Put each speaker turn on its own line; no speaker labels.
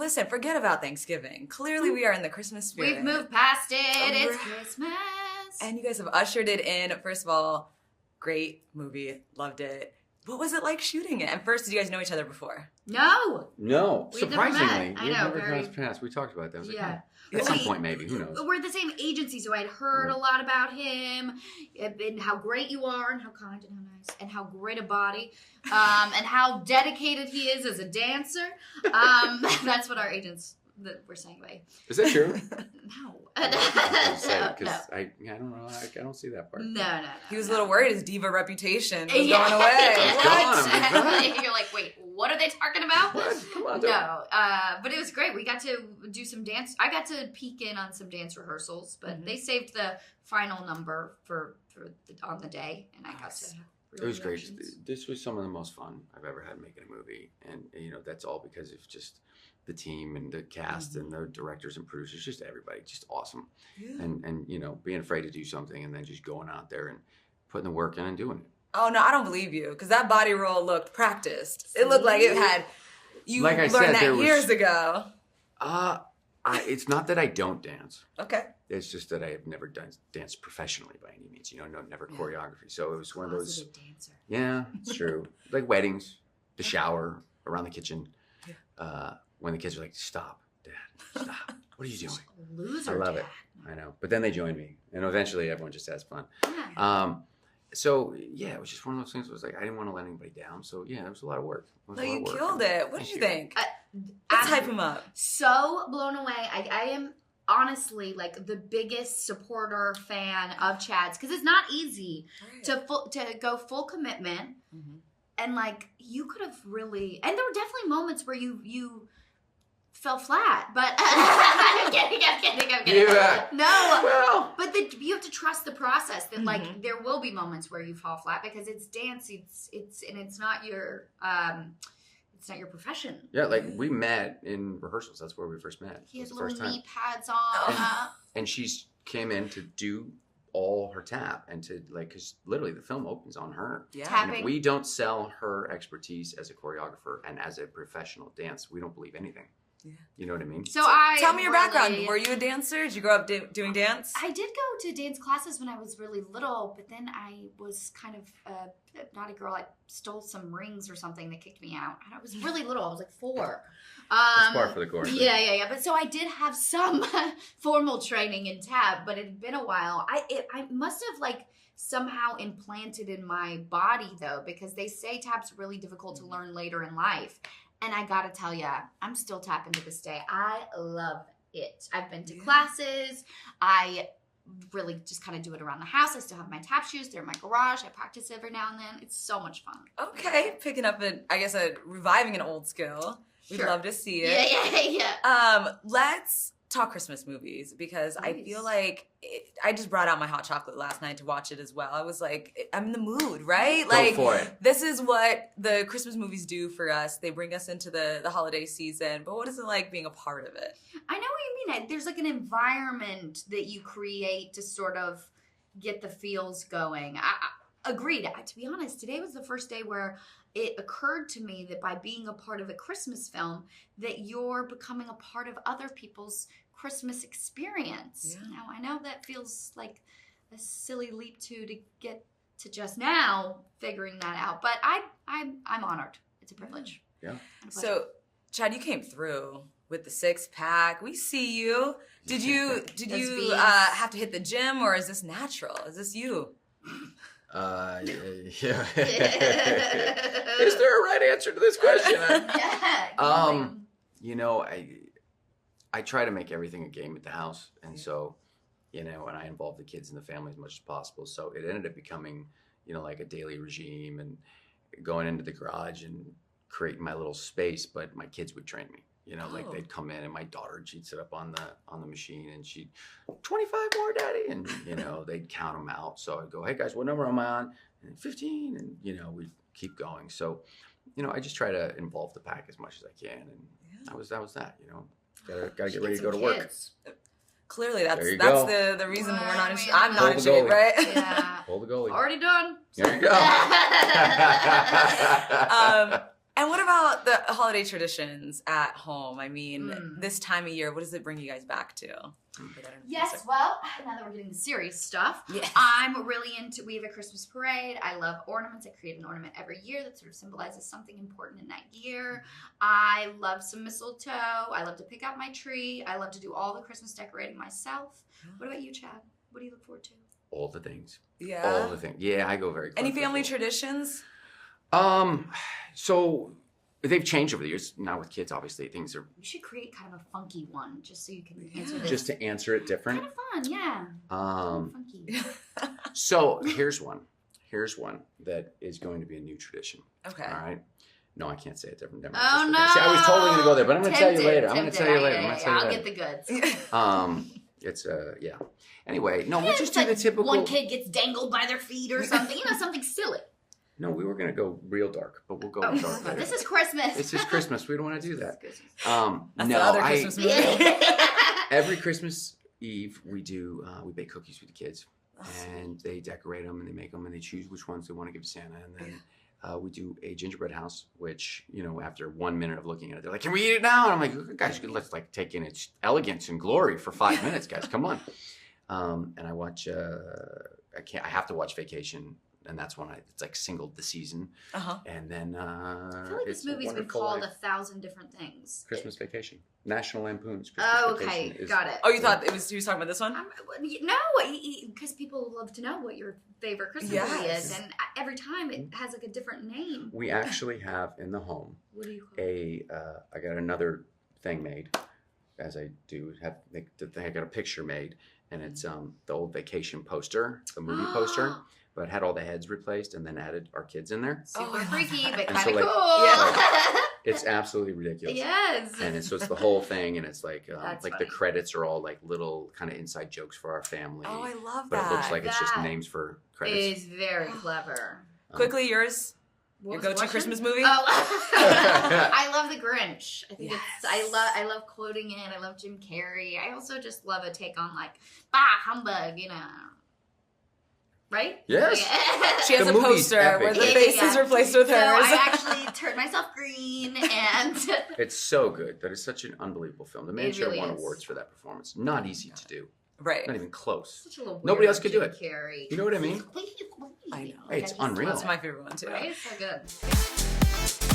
listen, forget about Thanksgiving. Clearly we are in the Christmas spirit.
We've moved past it. It's Christmas.
And you guys have ushered it in. First of all, great movie. Loved it. What was it like shooting it? And first, did you guys know each other before?
No.
Surprisingly.
I know,
never crossed paths. We talked about that. I was
Yeah.
like, at some point, maybe. Who knows?
We're the same agency, so I'd heard a lot about him and how great you are and how kind and how nice and how great a body and how dedicated he is as a dancer. That's what our agents that we're saying.
Is that true?
No.
I don't know. I don't see that part.
No.
He was a little worried his diva reputation was going away.
It's gone.
You're like, wait, what are they talking about?
What? Come on,
No, but it was great. We got to do some dance. I got to peek in on some dance rehearsals, but they saved the final number on the day, and I got to.
It was great. This was some of the most fun I've ever had making a movie, and that's all because of just the team and the cast and the directors and producers, just everybody, just awesome. Yeah. And being afraid to do something and then just going out there and putting the work in and doing it.
Oh no, I don't believe you, because that body roll looked practiced. It looked like it had
like I
learned
said,
that years ago.
It's not that I don't dance.
Okay.
It's just that I have never danced professionally by any means. Never choreography. So it was one of those.
Dancer.
Yeah, it's true. Like weddings, the shower, around the kitchen. Yeah. When the kids are like, "Stop, Dad, stop! What are you doing?"
Loser.
I love
Dad.
it. I know. But then they join me, and eventually everyone just has fun.
Yeah.
So yeah, it was just one of those things. It was like I didn't want to let anybody down. So yeah, it was a lot of work.
No, you killed it. What did you think?
Let's
hype him up.
So blown away. I am honestly like the biggest supporter fan of Chad's, because it's not easy to go full commitment, and like you could have really. And there were definitely moments where you fell flat, but I'm kidding.
Yeah.
No,
well,
but you have to trust the process. That like there will be moments where you fall flat because it's dance. It's not your it's not your profession.
Yeah, like we met in rehearsals. That's where we first met.
He has little knee pads on,
and she came in to do all her tap and to because literally the film opens on her.
Yeah.
And if we don't sell her expertise as a choreographer and as a professional dance, we don't believe anything. Yeah. You know what I mean?
So
tell me your background. Were you a dancer? Did you grow up doing dance?
I did go to dance classes when I was really little, but then I was kind of a naughty girl. I stole some rings or something that kicked me out. And I was really little. I was like 4.
That's par for the course.
Yeah. But so I did have some formal training in tap, but it had been a while. I must have like somehow implanted in my body though, because they say tap's really difficult to learn later in life. And I gotta tell ya, I'm still tapping to this day. I love it. I've been to classes. I really just kind of do it around the house. I still have my tap shoes. They're in my garage. I practice every now and then. It's so much fun.
Okay, picking up reviving an old skill. We'd love to see it.
Yeah.
Let's talk Christmas movies, because I feel like I just brought out my hot chocolate last night to watch it as well. I was like, I'm in the mood, right?
Go for it.
This is what the Christmas movies do for us. They bring us into the holiday season. But what is it like being a part of it?
I know what you mean. There's like an environment that you create to sort of get the feels going. I agreed. To be honest, today was the first day where it occurred to me that by being a part of a Christmas film, that you're becoming a part of other people's Christmas experience.
Yeah.
Now, I know that feels like a silly leap to get to just now figuring that out, but I'm honored. It's a privilege.
Yeah.
So, Chad, you came through with the 6-pack. We see you. Did you have to hit the gym, or is this natural? Is this you?
Yeah. Is there a right answer to this question? I try to make everything a game at the house, and so, and I involve the kids and the family as much as possible. So it ended up becoming, like a daily regime and going into the garage and creating my little space. But my kids would train me. Like they'd come in, and my daughter, she'd sit up on the machine, and she'd 25 more, Daddy, and they'd count them out. So I'd go, hey guys, what number am I on? And 15, and we'd keep going. So, I just try to involve the pack as much as I can, and that was that. Gotta get ready to go to work.
Clearly, that's
go.
the reason we're not. I'm not in shape, right?
Yeah.
Hold the goalie.
Already done.
There you go.
And what about the holiday traditions at home? I mean, this time of year, what does it bring you guys back to?
Yes, well, now that we're getting the serious stuff,
Yes.
I'm really into, we have a Christmas parade. I love ornaments. I create an ornament every year that sort of symbolizes something important in that year. I love some mistletoe. I love to pick out my tree. I love to do all the Christmas decorating myself. What about you, Chad? What do you look forward to?
All the things.
Yeah.
All the things. Yeah, I go very
Any
quickly.
family traditions?
So they've changed over the years. Now with kids, obviously, things are
You should create kind of a funky one just so you can answer this.
just to answer it different.
Kind of fun, yeah. Funky.
So here's one. Here's one that is going to be a new tradition.
Okay.
All right. No, I can't say it different.
Oh, no.
See, I was totally going to go there, but I'm going to tell you later. I'm going to
Tempted.
tell you later.
Yeah,
I'm going to tell you
I'll
later.
get the goods.
It's yeah. Anyway, no, we'll
It's
just do
like
the typical.
one kid gets dangled by their feet or something. Something silly.
No, we were going to go real dark, but we'll go dark later.
This is Christmas.
This is Christmas. We don't want to do that.
This is
That's
No,
the other Christmas movie.
every Christmas Eve we do we bake cookies for the kids, and they decorate them and they make them and they choose which ones they want to give to Santa, and then we do a gingerbread house, which after 1 minute of looking at it, they're like, "Can we eat it now?" And I'm like, "Guys, let's take in its elegance and glory for 5 minutes, guys. Come on." And I watch. I have to watch Vacation. And that's when it's like singled the season. And then
I feel like this
It's a
movie's been
Wonderful
called
Life.
1,000 different things.
Christmas Vacation. National Lampoon's Christmas
Oh,
Vacation.
okay,
is-
got it.
Oh, you thought he was talking about this one?
No, because people love to know what your favorite Christmas movie
Yes.
is, and every time it has like a different name.
We actually have in the home
What do you call it?
I got another thing made, as I do I got a picture made, and it's the old Vacation poster, the movie poster, but had all the heads replaced and then added our kids in there.
Super
I
freaky,
love
but
that.
And
kind
so,
of
like,
cool.
It's absolutely ridiculous.
Yes.
And so it's the whole thing, and it's like
That's
the
funny.
credits are all like little kind of inside jokes for our family.
Oh, I love
but
that.
it looks like it's just
That
names for
It
credits.
is very clever.
Quickly, yours.
What
Your
was the
go-to
question?
Christmas movie?
Oh, I love The Grinch. I think
Yes.
I love quoting it. I love Jim Carrey. I also just love a take on like, bah, humbug, right?
Yes.
She has
The
a
movie's
poster where
epic.
the face is replaced with
So
hers.
I actually turned myself green, and
It's so good. That is such an unbelievable film. The man
It
should have
really
won
is.
awards for that performance. Not easy to do.
Right.
Not even close.
such a little
Nobody
weirdo
else could do
Jim
it.
Carrey.
You know what I mean?
I know.
Hey, it's
He's
unreal.
That's my favorite one too.
Right? So good.